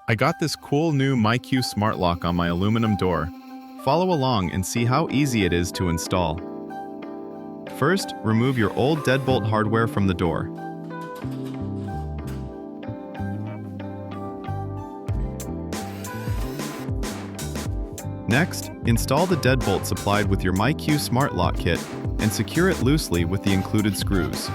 I got this cool new myQ smart lock on my aluminum door. Follow along and see how easy it is to install. First, remove your old deadbolt hardware from the door. Next, install the deadbolt supplied with your myQ smart lock kit and secure it loosely with the included screws.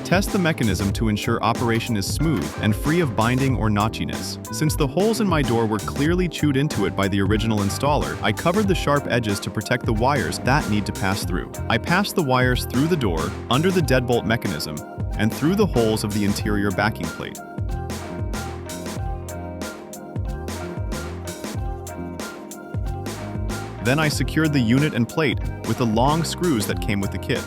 Test the mechanism to ensure operation is smooth and free of binding or notchiness. Since the holes in my door were clearly chewed into it by the original installer, I covered the sharp edges to protect the wires that need to pass through. I passed the wires through the door, under the deadbolt mechanism, and through the holes of the interior backing plate. Then I secured the unit and plate with the long screws that came with the kit.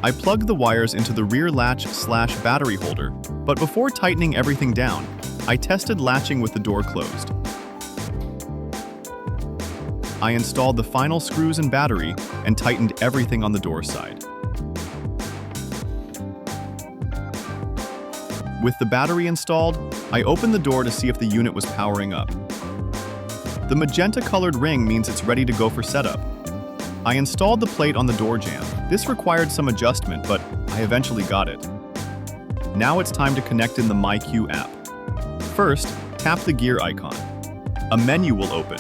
I plugged the wires into the rear latch/battery holder, but before tightening everything down, I tested latching with the door closed. I installed the final screws and battery and tightened everything on the door side. With the battery installed, I opened the door to see if the unit was powering up. The magenta-colored ring means it's ready to go for setup. I installed the plate on the door jamb. This required some adjustment, but I eventually got it. Now it's time to connect in the myQ app. First, tap the gear icon. A menu will open.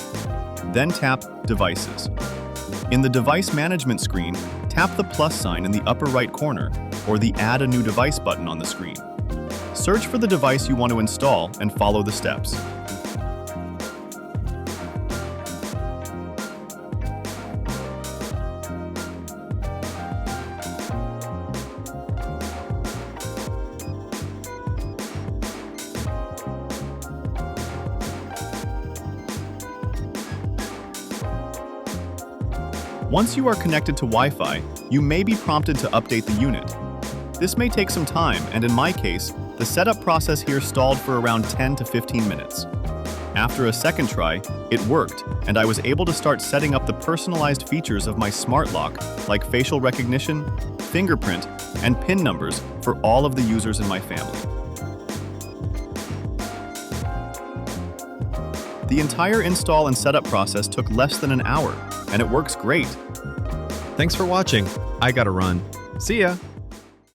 Then tap Devices. In the device management screen, tap the plus sign in the upper right corner, or the Add a new device button on the screen. Search for the device you want to install and follow the steps. Once you are connected to Wi-Fi, you may be prompted to update the unit. This may take some time, and in my case, the setup process here stalled for around 10 to 15 minutes. After a second try, it worked, and I was able to start setting up the personalized features of my smart lock, like facial recognition, fingerprint, and PIN numbers for all of the users in my family. The entire install and setup process took less than an hour, and it works great. Thanks for watching. I gotta run. See ya!